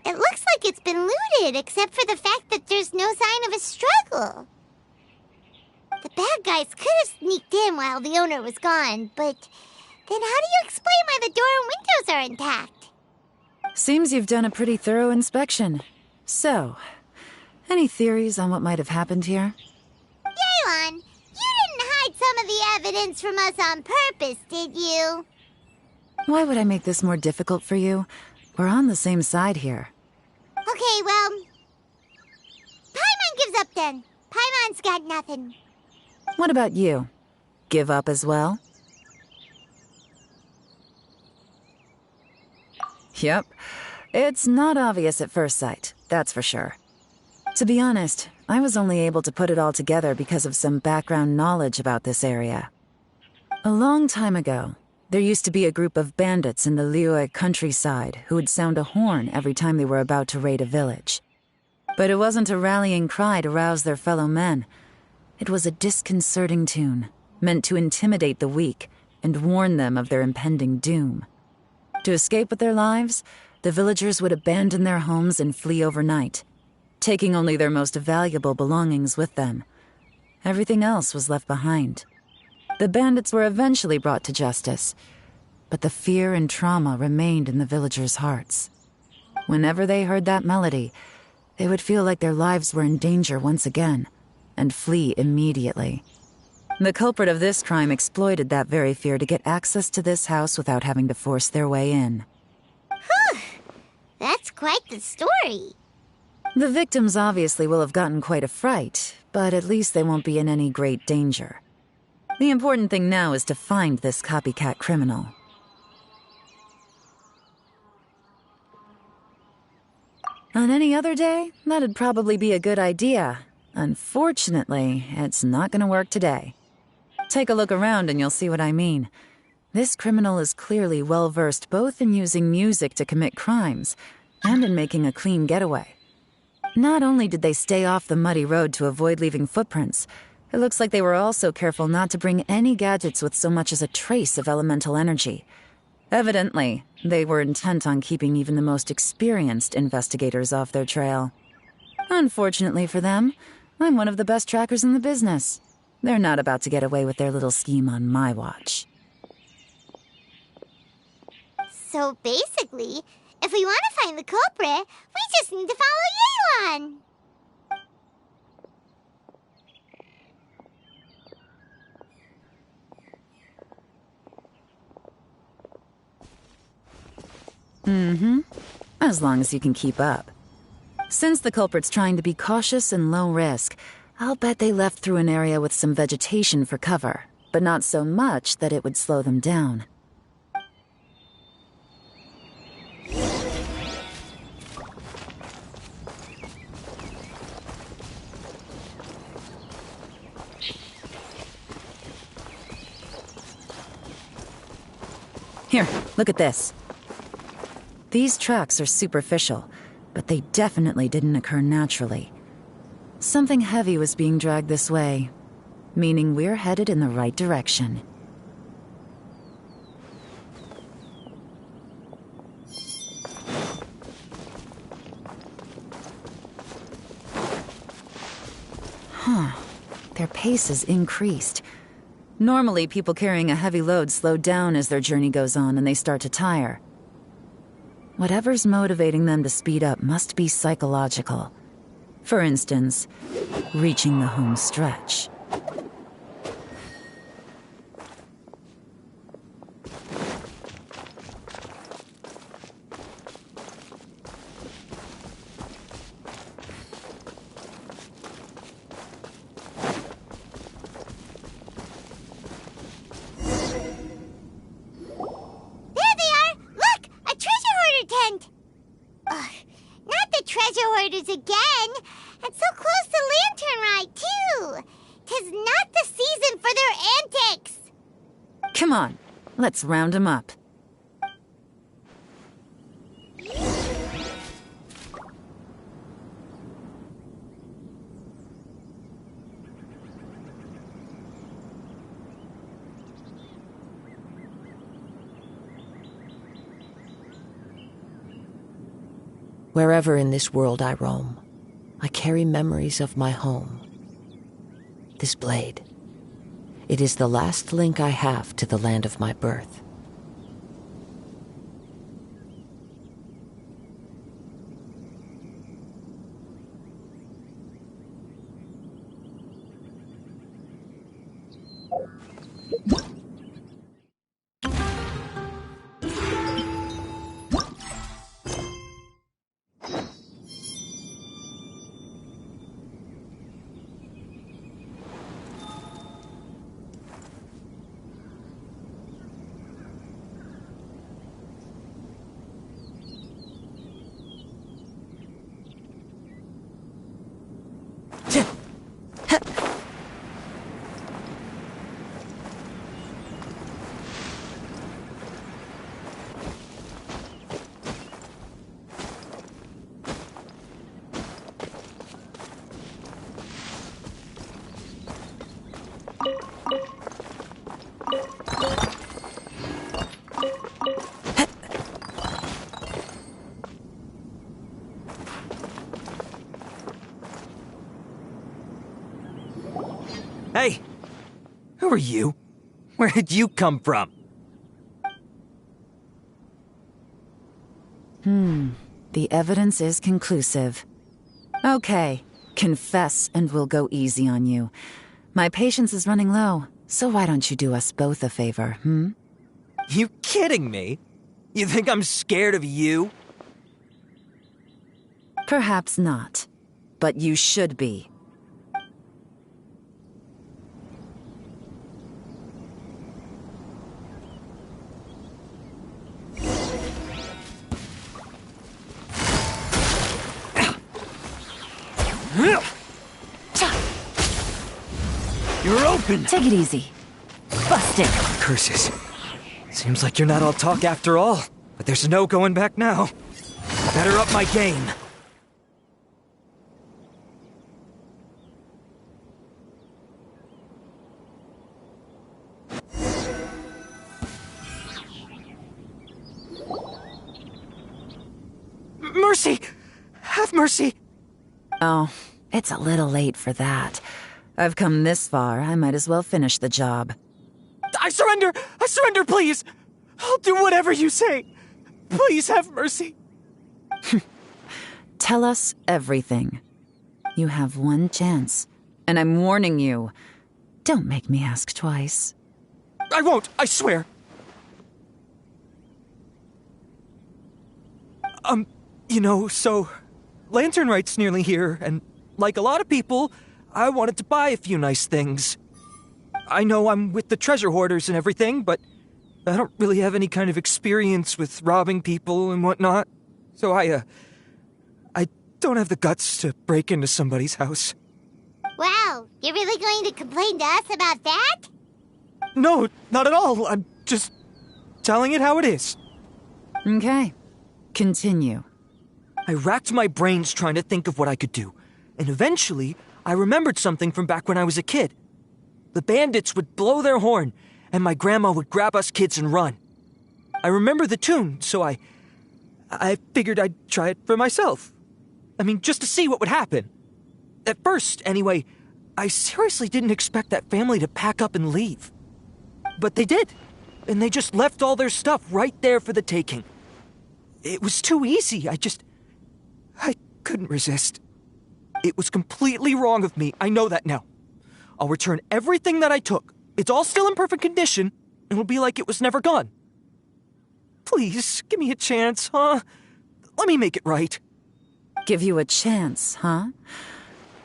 S1: It looks like it's been looted, except for the fact that there's no sign of a struggle. The bad guys could have sneaked in while the owner was gone, but then how do you explain why the door and windows are intact?
S13: Seems you've done a pretty thorough inspection. So, any theories on what might have happened here?
S1: Yeon, you didn't hide some of the evidence from us on purpose, did you?
S13: Why would I make this more difficult for you? We're on the same side here.
S1: Okay, well... Paimon gives up then. Paimon's got nothing.
S13: What about you? Give up as well? Yep. It's not obvious at first sight, that's for sure. To be honest, I was only able to put it all together because of some background knowledge about this area. A long time ago, there used to be a group of bandits in the Liyue countryside who would sound a horn every time they were about to raid a village. But it wasn't a rallying cry to rouse their fellow men. It was a disconcerting tune, meant to intimidate the weak and warn them of their impending doom. To escape with their lives, the villagers would abandon their homes and flee overnight, taking only their most valuable belongings with them. Everything else was left behind. The bandits were eventually brought to justice, but the fear and trauma remained in the villagers' hearts. Whenever they heard that melody, they would feel like their lives were in danger once again, and flee immediately. The culprit of this crime exploited that very fear to get access to this house without having to force their way in.
S1: Whew! That's quite the story.
S13: The victims obviously will have gotten quite a fright, but at least they won't be in any great danger. The important thing now is to find this copycat criminal. On any other day, that'd probably be a good idea. Unfortunately, it's not gonna work today. Take a look around and you'll see what I mean. This criminal is clearly well-versed both in using music to commit crimes and in making a clean getaway. Not only did they stay off the muddy road to avoid leaving footprints, it looks like they were also careful not to bring any gadgets with so much as a trace of elemental energy. Evidently, they were intent on keeping even the most experienced investigators off their trail. Unfortunately for them, I'm one of the best trackers in the business. They're not about to get away with their little scheme on my watch.
S1: So basically, if we want to find the culprit, we just need to follow Yelan.
S13: As long as you can keep up. Since the culprit's trying to be cautious and low risk, I'll bet they left through an area with some vegetation for cover, but not so much that it would slow them down. Here, look at this. These tracks are superficial, but they definitely didn't occur naturally. Something heavy was being dragged this way, meaning we're headed in the right direction. Their pace has increased. Normally, people carrying a heavy load slow down as their journey goes on and they start to tire. Whatever's motivating them to speed up must be psychological. For instance, reaching the home stretch.
S1: Again, and so close to Lantern Ride, too. 'Tis not the season for their antics.
S13: Come on, let's round them up.
S11: Wherever in this world I roam, I carry memories of my home. This blade, it is the last link I have to the land of my birth.
S14: Hey! Who are you? Where did you come from?
S13: The evidence is conclusive. Okay, confess and we'll go easy on you. My patience is running low, so why don't you do us both a favor,
S14: You kidding me? You think I'm scared of you?
S13: Perhaps not, but you should be.
S14: You're open!
S13: Take it easy. Busted!
S14: Curses. Seems like you're not all talk after all, but there's no going back now. Better up my game. Mercy! Have mercy!
S13: Oh, it's a little late for that. I've come this far, I might as well finish the job.
S14: I surrender! I surrender, please! I'll do whatever you say. Please have mercy.
S13: Tell us everything. You have one chance, and I'm warning you. Don't make me ask twice.
S14: I won't, I swear. So Lantern Right's nearly here, and like a lot of people, I wanted to buy a few nice things. I know I'm with the treasure hoarders and everything, but I don't really have any kind of experience with robbing people and whatnot. So I don't have the guts to break into somebody's house.
S1: Wow, you're really going to complain to us about that?
S14: No, not at all. I'm just telling it how it is.
S13: Okay. Continue.
S14: I racked my brains trying to think of what I could do, and eventually I remembered something from back when I was a kid. The bandits would blow their horn, and my grandma would grab us kids and run. I remember the tune, so I figured I'd try it for myself. I mean, just to see what would happen. At first, anyway, I seriously didn't expect that family to pack up and leave. But they did, and they just left all their stuff right there for the taking. It was too easy, I couldn't resist. It was completely wrong of me, I know that now. I'll return everything that I took. It's all still in perfect condition, and it'll be like it was never gone. Please, give me a chance, huh? Let me make it right.
S13: Give you a chance, huh?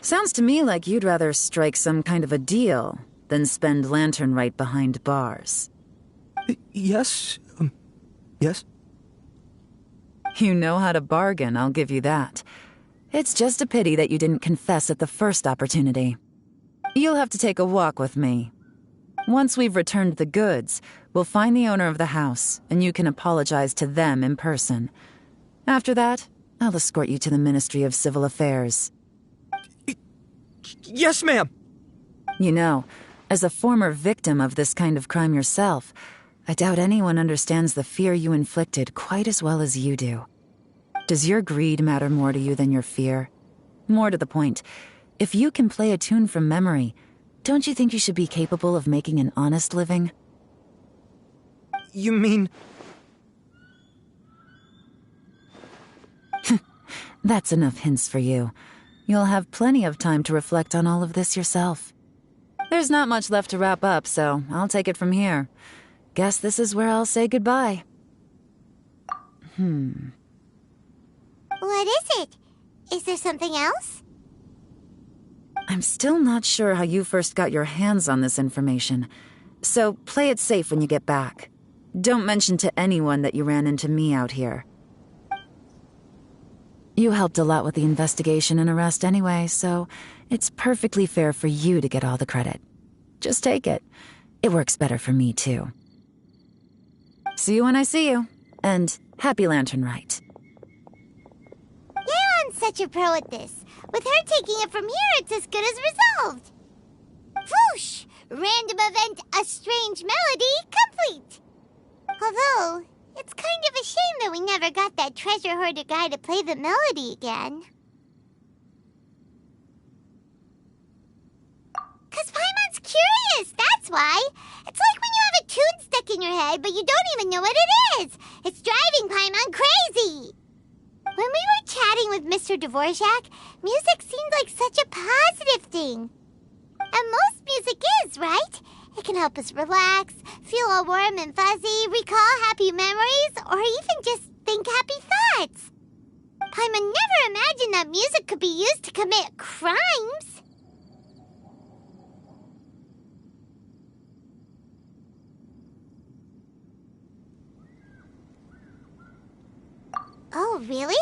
S13: Sounds to me like you'd rather strike some kind of a deal than spend Lantern Right behind bars.
S14: Yes? Yes?
S13: You know how to bargain, I'll give you that. It's just a pity that you didn't confess at the first opportunity. You'll have to take a walk with me. Once we've returned the goods, we'll find the owner of the house, and you can apologize to them in person. After that, I'll escort you to the Ministry of Civil Affairs.
S14: Yes, ma'am!
S13: You know, as a former victim of this kind of crime yourself, I doubt anyone understands the fear you inflicted quite as well as you do. Does your greed matter more to you than your fear? More to the point, if you can play a tune from memory, don't you think you should be capable of making an honest living?
S14: You mean...
S13: That's enough hints for you. You'll have plenty of time to reflect on all of this yourself. There's not much left to wrap up, so I'll take it from here. Guess this is where I'll say goodbye.
S1: What is it? Is there something else?
S13: I'm still not sure how you first got your hands on this information, so play it safe when you get back. Don't mention to anyone that you ran into me out here. You helped a lot with the investigation and arrest anyway, so it's perfectly fair for you to get all the credit. Just take it. It works better for me, too. See you when I see you, and happy Lantern Right.
S1: Yeon's such a pro at this. With her taking it from here, it's as good as resolved. Whoosh! Random event, a strange melody, complete. Although, it's kind of a shame that we never got that treasure hoarder guy to play the melody again. 'Cause Paimon's curious, that's why. It's like when you have a tune stuck in your head, but you don't even know what it is. It's driving Paimon crazy. When we were chatting with Mr. Dvorak, music seemed like such a positive thing. And most music is, right? It can help us relax, feel all warm and fuzzy, recall happy memories, or even just think happy thoughts. Paimon never imagined that music could be used to commit crimes. Oh, really?